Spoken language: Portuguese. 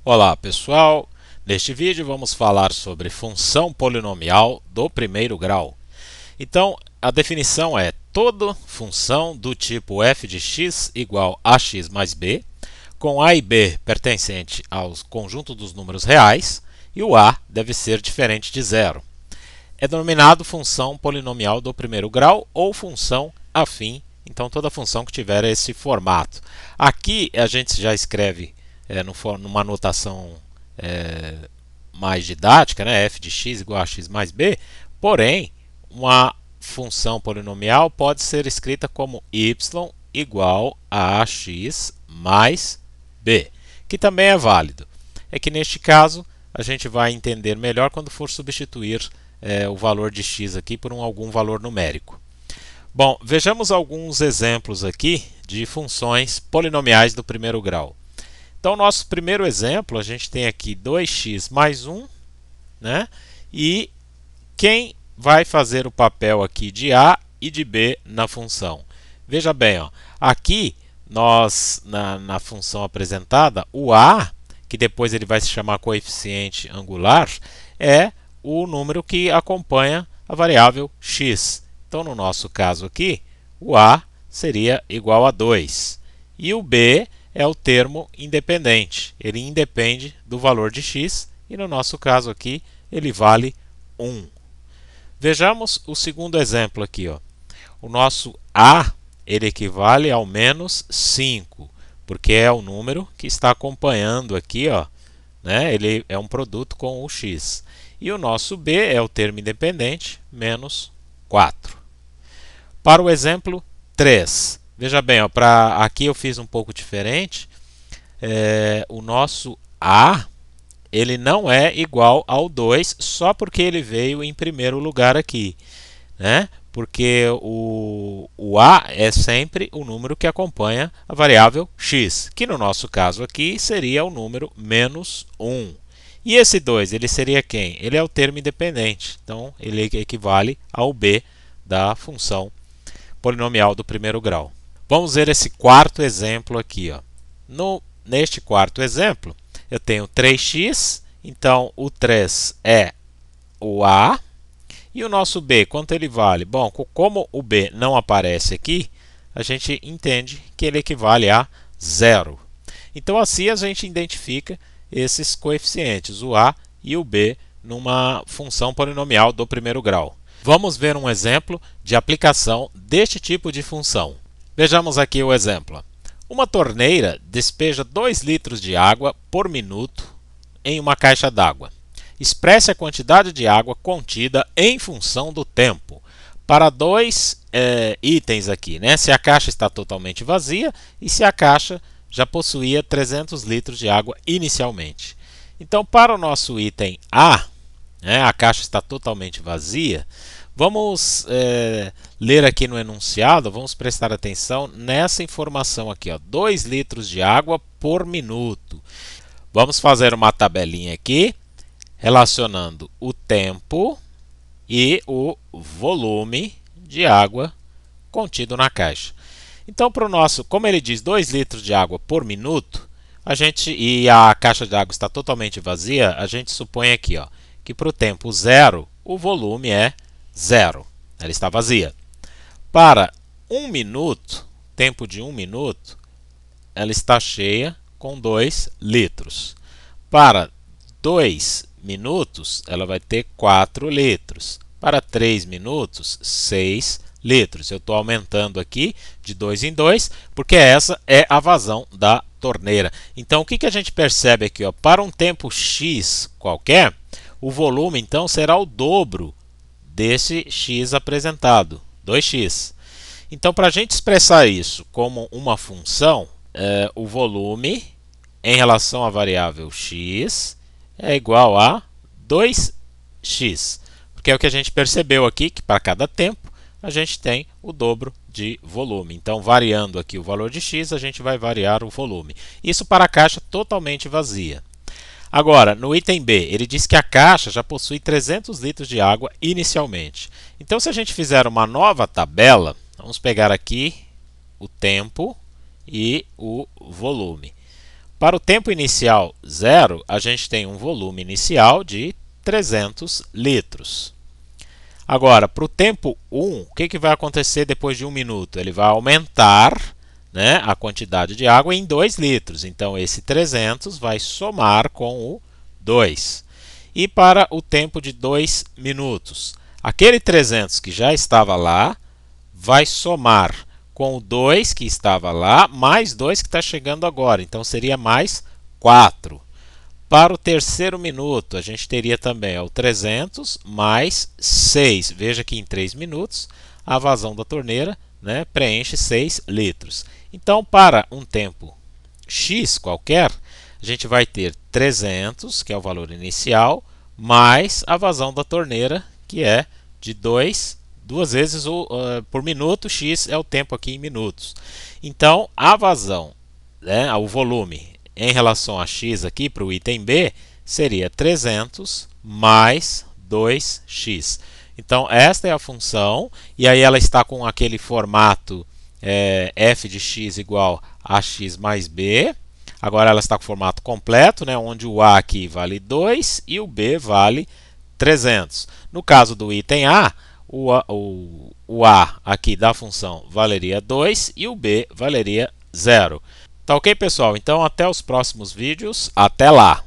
Olá pessoal, neste vídeo vamos falar sobre função polinomial do primeiro grau. Então a definição é: toda função do tipo f de x igual a x mais b, com a e b pertencente ao conjunto dos números reais e o a deve ser diferente de zero. É denominado função polinomial do primeiro grau ou função afim, então toda função que tiver esse formato. Aqui a gente já escreve numa notação mais didática, né? F de x igual a x mais b, porém, uma função polinomial pode ser escrita como y igual a x mais b, que também é válido. É que neste caso a gente vai entender melhor quando for substituir o valor de x aqui por algum valor numérico. Bom, vejamos alguns exemplos aqui de funções polinomiais do primeiro grau. Então, nosso primeiro exemplo, a gente tem aqui 2x mais 1, né? E quem vai fazer o papel aqui de a e de b na função? Veja bem, ó, aqui nós, na função apresentada, o a, que depois ele vai se chamar coeficiente angular, é o número que acompanha a variável x. Então, no nosso caso aqui, o a seria igual a 2. E o b é o termo independente. Ele independe do valor de x e, no nosso caso aqui, ele vale 1. Vejamos o segundo exemplo aqui. Ó. O nosso a ele equivale ao menos 5, porque é o número que está acompanhando aqui, ó, né? Ele é um produto com o x. E o nosso b é o termo independente, menos 4. Para o exemplo 3, veja bem, aqui eu fiz um pouco diferente. O nosso a ele não é igual ao 2 só porque ele veio em primeiro lugar aqui, né? Porque o a é sempre o número que acompanha a variável x, que no nosso caso aqui seria o número menos 1. E esse 2, ele seria quem? Ele é o termo independente, então ele equivale ao b da função polinomial do primeiro grau. Vamos ver esse quarto exemplo aqui. Ó. Neste quarto exemplo, eu tenho 3x, então o 3 é o a, e o nosso b, quanto ele vale? Bom, como o b não aparece aqui, a gente entende que ele equivale a 0. Então assim a gente identifica esses coeficientes, o a e o b, numa função polinomial do primeiro grau. Vamos ver um exemplo de aplicação deste tipo de função. Vejamos aqui o exemplo. Uma torneira despeja 2 litros de água por minuto em uma caixa d'água. Expresse a quantidade de água contida em função do tempo. Para dois itens aqui, né? Se a caixa está totalmente vazia e se a caixa já possuía 300 litros de água inicialmente. Então, para o nosso item A, né, a caixa está totalmente vazia, vamos ler aqui no enunciado, vamos prestar atenção nessa informação aqui, ó, 2 litros de água por minuto. Vamos fazer uma tabelinha aqui, relacionando o tempo e o volume de água contido na caixa. Então, para o nosso, como ele diz 2 litros de água por minuto, e a caixa de água está totalmente vazia, a gente supõe aqui, ó, que para o tempo 0, o volume é 0. Ela está vazia. Para 1 minuto, tempo de 1 minuto, ela está cheia com 2 litros. Para 2 minutos, ela vai ter 4 litros. Para 3 minutos, 6 litros. Eu estou aumentando aqui de 2 em 2, porque essa é a vazão da torneira. Então, o que a gente percebe aqui? Ó? Para um tempo x qualquer, o volume, então, será o dobro desse x apresentado, 2x. Então, para a gente expressar isso como uma função, o volume em relação à variável x é igual a 2x. Porque é o que a gente percebeu aqui, que para cada tempo a gente tem o dobro de volume. Então, variando aqui o valor de x, a gente vai variar o volume. Isso para a caixa totalmente vazia. Agora, no item B, ele diz que a caixa já possui 300 litros de água inicialmente. Então, se a gente fizer uma nova tabela, vamos pegar aqui o tempo e o volume. Para o tempo inicial 0, a gente tem um volume inicial de 300 litros. Agora, para o tempo 1, o que vai acontecer depois de 1 minuto? Ele vai aumentar, né, a quantidade de água em 2 litros. Então, esse 300 vai somar com o 2. E para o tempo de 2 minutos, aquele 300 que já estava lá vai somar com o 2 que estava lá, mais 2 que está chegando agora. Então, seria mais 4. Para o terceiro minuto, a gente teria também o 300 mais 6. Veja que em 3 minutos, a vazão da torneira, né, preenche 6 litros. Então, para um tempo x qualquer, a gente vai ter 300, que é o valor inicial, mais a vazão da torneira, que é de 2 vezes por minuto, x é o tempo aqui em minutos. Então, a vazão, né, o volume em relação a x aqui para o item B, seria 300 mais 2x. Então, esta é a função, e aí ela está com aquele formato f de x igual a x mais b. Agora ela está com o formato completo, né, onde o a aqui vale 2 e o b vale 300. No caso do item A, o a aqui da função valeria 2 e o b valeria 0. Tá ok, pessoal? Então, até os próximos vídeos. Até lá!